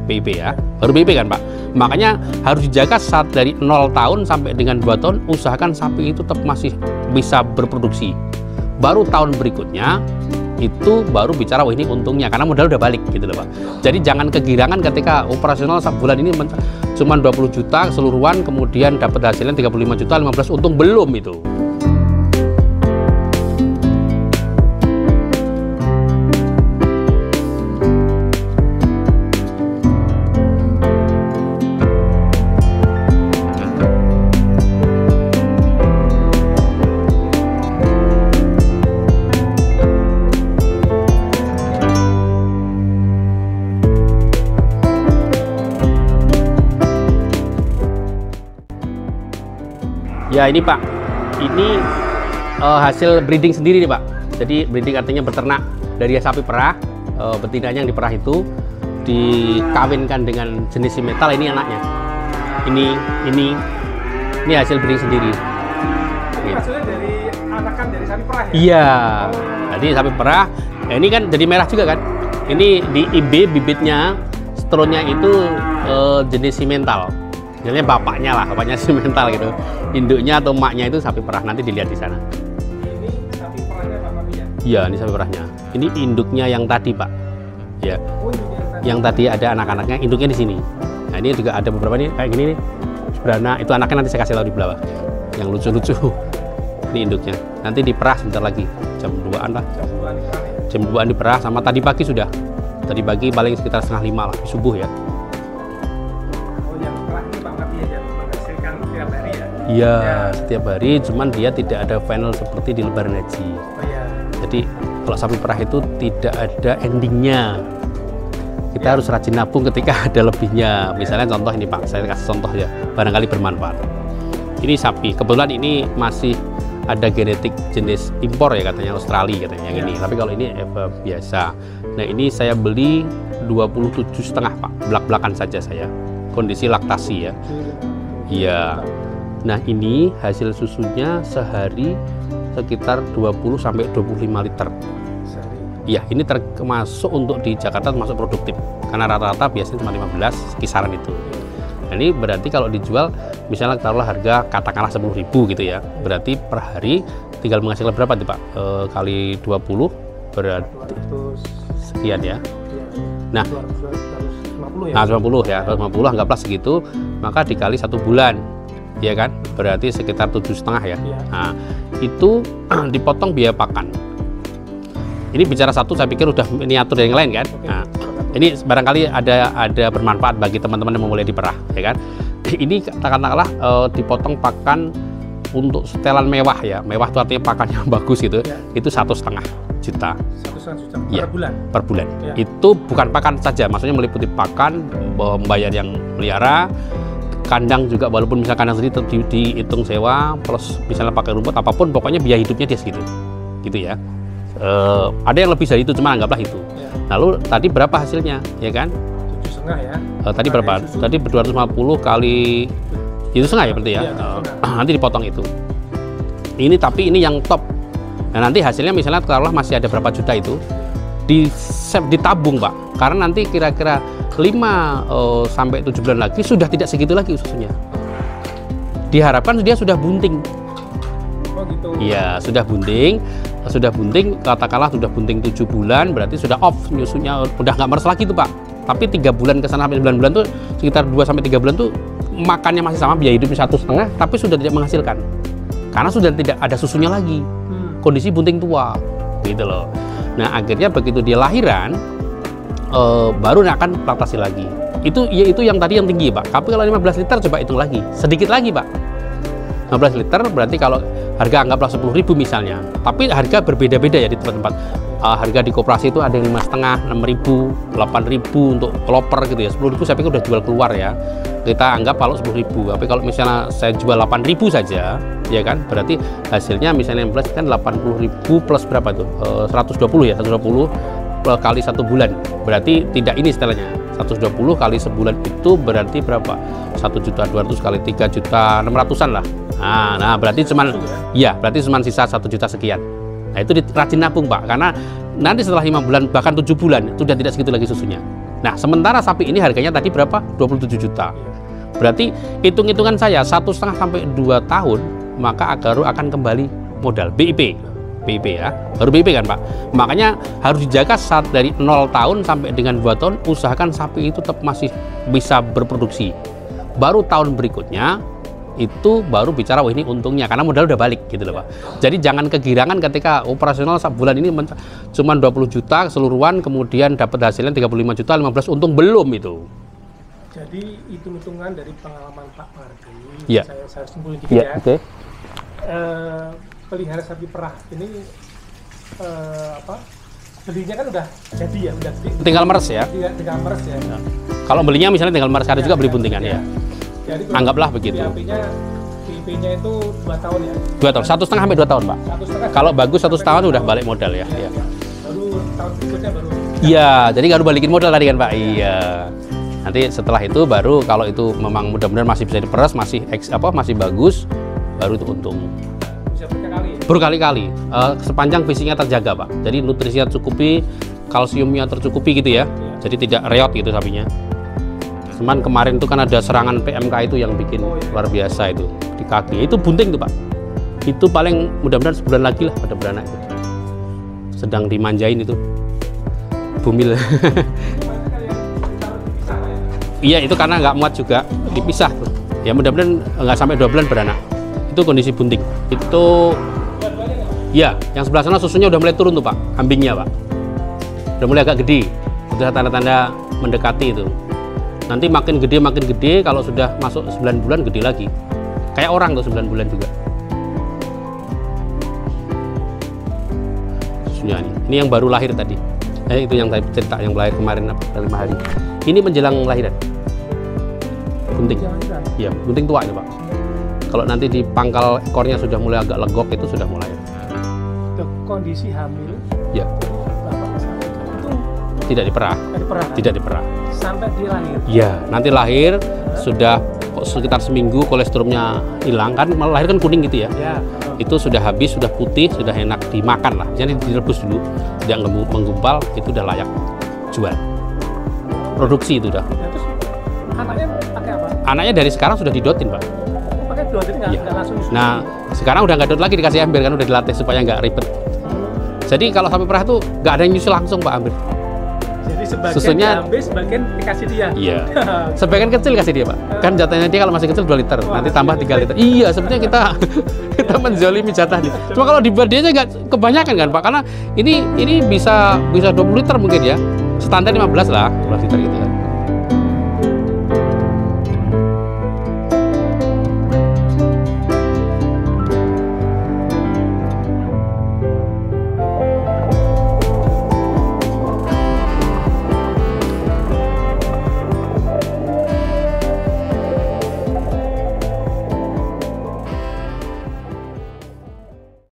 PIP ya, baru PIP kan Pak. Makanya harus dijaga saat dari 0 tahun sampai dengan 2 tahun, usahakan sapi itu tetap masih bisa berproduksi. Baru tahun berikutnya itu baru bicara, wah ini untungnya karena modal udah balik gitu loh Pak. Jadi jangan kegirangan ketika operasional bulan ini cuma 20 juta keseluruhan, kemudian dapat hasilnya 35 juta, 15 untung, belum itu. Ya ini Pak, ini hasil breeding sendiri nih Pak. Jadi breeding artinya beternak dari sapi perah, betinanya yang diperah itu dikawinkan dengan jenis simetal. Ini anaknya. Ini hasil breeding sendiri. Ini hasilnya dari anakan dari sapi perah ya? Iya, jadi sapi perah. Ya, ini kan jadi merah juga kan. Ini di IB bibitnya, stronnya itu jenis simental. Misalnya bapaknya simental gitu. Induknya atau emaknya itu sapi perah, nanti dilihat di sana. Ini sapi perahnya Pak Mami ya? Iya, ini sapi perahnya. Ini induknya yang tadi Pak. Ya. Oh, yang tadi ada anak-anaknya, induknya di sini. Nah ini juga ada beberapa nih kayak gini nih. Sebenarnya itu anaknya nanti saya kasih tahu di bawah. Yang lucu-lucu. Ini induknya. Nanti diperah sebentar lagi. Jam 2-an lah. Jam 2-an diperah, sama tadi pagi sudah. Tadi pagi paling sekitar 4:30 lah, subuh ya. Iya, setiap hari, cuman dia tidak ada final seperti di lebaran haji. Oh, iya. Jadi kalau sapi perah itu tidak ada endingnya. Kita harus rajin nabung ketika ada lebihnya. Misalnya contoh ini Pak, saya kasih contoh ya, barangkali bermanfaat. Ini sapi, kebetulan ini masih ada genetik jenis impor ya katanya, Australia katanya yang ini. Tapi kalau ini biasa. Nah ini saya beli 27,5 Pak, belak-belakan saja saya. Kondisi laktasi ya. Iya. Nah ini hasil susunya sehari sekitar 20-25 liter. Iya, ini termasuk untuk di Jakarta termasuk produktif. Karena rata-rata biasanya cuma 15 kisaran itu. Nah, ini berarti kalau dijual misalnya taruhlah harga katakanlah 10.000 gitu ya. Berarti per hari tinggal menghasilkan berapa tuh Pak? Kali 20 berarti sekian ya. Nah, 250 ya. Nah, 250 anggaplah segitu, maka dikali 1 bulan. Ya kan, berarti sekitar 7,5 ya. Nah, itu dipotong biaya pakan. Ini bicara satu, saya pikir udah miniatur yang lain kan. Nah, ini barangkali ada bermanfaat bagi teman-teman yang memulai diperah, ya kan. Ini katakanlah dipotong pakan untuk setelan mewah ya. Mewah itu artinya pakan yang bagus gitu. Itu 1,5 juta. 1,5 juta ya, per bulan. Per bulan. Ya. Itu bukan pakan saja, maksudnya meliputi pakan, membayar yang melihara. Kandang juga, walaupun misalnya kandang sendiri dihitung sewa plus misalnya pakai rumput apapun, pokoknya biaya hidupnya dia segitu gitu ya. Ada yang lebih dari itu, cuma anggaplah itu. Lalu tadi berapa hasilnya ya kan? 7,5 ya. Tadi berapa? Tadi 250 kali itu setengah ya berarti ya. Nanti dipotong itu. Ini tapi ini yang top. Nah nanti hasilnya misalnya taruhlah masih ada berapa juta itu ditabung Pak, karena nanti kira-kira 5 sampai 7 bulan lagi sudah tidak segitu lagi susunya. Diharapkan dia sudah bunting. Oh gitu. Iya, sudah bunting, katakanlah sudah bunting 7 bulan, berarti sudah off nyusunya, udah nggak meres lagi tuh Pak. Tapi 3 bulan ke sana sampai 9 bulan tuh sekitar 2 sampai 3 bulan tuh makannya masih sama, biaya hidupnya 1,5, tapi sudah tidak menghasilkan. Karena sudah tidak ada susunya lagi. Kondisi bunting tua, gitu loh. Nah, akhirnya begitu dia lahiran baru akan laktasi lagi. Itu yang tadi yang tinggi Pak. Tapi kalau 15 liter coba hitung lagi, sedikit lagi Pak. 15 liter berarti kalau harga anggaplah 10.000 misalnya. Tapi harga berbeda-beda ya di tempat-tempat. Harga di koperasi itu ada yang 5,5, 6.000, 8.000 untuk keloper gitu ya. 10.000 saya pikir udah jual keluar ya. Kita anggap kalau 10.000. Tapi kalau misalnya saya jual 8.000 saja, ya kan? Berarti hasilnya misalnya 16 kan 80.000 plus berapa tuh? 120 ya, 120 kali 1 bulan. Berarti tidak ini istilahnya. 120 kali sebulan itu berarti berapa? 1.200.000 kali 3.600.000-an lah. Nah, berarti cuman ya, berarti cuman sisa 1 juta sekian. Nah, itu rajin nabung Pak, karena nanti setelah 5 bulan bahkan 7 bulan sudah tidak segitu lagi susunya. Nah, sementara sapi ini harganya tadi berapa? 27 juta. Berarti hitung-hitungan saya 1,5 sampai 2 tahun, maka Agaro akan kembali modal BIP. BIP ya, baru BIP kan Pak. Makanya harus dijaga saat dari 0 tahun sampai dengan 2 tahun, usahakan sapi itu tetap masih bisa berproduksi. Baru tahun berikutnya itu baru bicara, wah ini untungnya karena modal udah balik gitu loh Pak. Jadi jangan kegirangan ketika operasional bulan ini cuma 20 juta keseluruhan, kemudian dapat hasilnya 35 juta, 15 untung belum itu. Jadi hitung-hitungan dari pengalaman Pak Mardi, Ya. saya simpulin dikit ya. Oke. Pelihara sapi perah ini belinya kan udah jadi ya, udah Tinggal meres ya. tinggal meres ya. Kalau belinya misalnya tinggal meres, ada juga beli buntingan ya. Jadi Anggaplah begitu. BIP-nya itu 2 tahun ya. 2 tahun, 1,5 sampai 2 tahun Pak. 1,5. Kalau bagus 1 tahun udah balik modal ya. Iya. Baru tahun berikutnya baru. Iya, jadi nggak harus balikin modal tadi kan Pak. Iya. Nanti setelah itu baru kalau itu memang mudah-mudahan masih bisa diperas, masih masih bagus, baru itu untung. Bisa berkali-kali ya. Berkali-kali, sepanjang fisiknya terjaga Pak. Jadi nutrisinya tercukupi, kalsiumnya tercukupi gitu ya. Jadi tidak reot gitu sapinya. Cuman kemarin itu kan ada serangan PMK itu yang bikin luar biasa itu di kaki. Itu bunting tuh Pak. Itu paling mudah-mudahan sebulan lagi lah pada beranak itu. Sedang dimanjain itu. Bumil. Iya itu karena nggak muat juga, dipisah. Ya mudah-mudahan nggak sampai 2 bulan beranak. Itu kondisi bunting. Itu ya, yang sebelah sana susunya udah mulai turun tuh Pak, kambingnya Pak. Udah mulai agak gede. Sudah tanda-tanda mendekati itu. Nanti makin gede, kalau sudah masuk 9 bulan gede lagi. Kayak orang tuh 9 bulan juga. Susunya ini. Ini yang baru lahir tadi. Itu yang saya cerita, yang lahir kemarin 5 hari. Ini menjelang lahiran. Bunting. Iya, bunting tua ini Pak. Kalau nanti di pangkal ekornya sudah mulai agak legok, itu sudah mulai. Kondisi hamil. Ya. Bapak itu Tidak diperah. Tidak diperah. Sampai dia lahir. Iya, nanti lahir sudah sekitar seminggu kolesterolnya hilang kan, malah lahir kan kuning gitu ya. Ya. Itu sudah habis, sudah putih, sudah enak dimakan lah. Jadi direbus dulu, tidak menggumpal, itu udah layak jual. Produksi itu udah. Ya, terus anaknya pakai apa? Anaknya dari sekarang sudah didotin Pak. Pakai dot, jadi nggak Ya. langsung. Nah, sekarang udah nggak dot lagi, dikasih ember kan, udah dilatih supaya nggak ribet. Jadi kalau sapi perah tuh nggak ada yang nyusul langsung Pak ambil. Jadi sebagian Susunya diambil, sebagian dikasih dia. iya. Sebagian kecil kasih dia Pak. Kan jatahnya dia kalau masih kecil 2 liter, nanti tambah 3 liter. Iya, sebenarnya kita menzolimi jatahnya. Cuma kalau di dia nggak kebanyakan kan Pak, karena ini bisa 20 liter mungkin ya. Standar 15 lah, 12 liter gitu kan.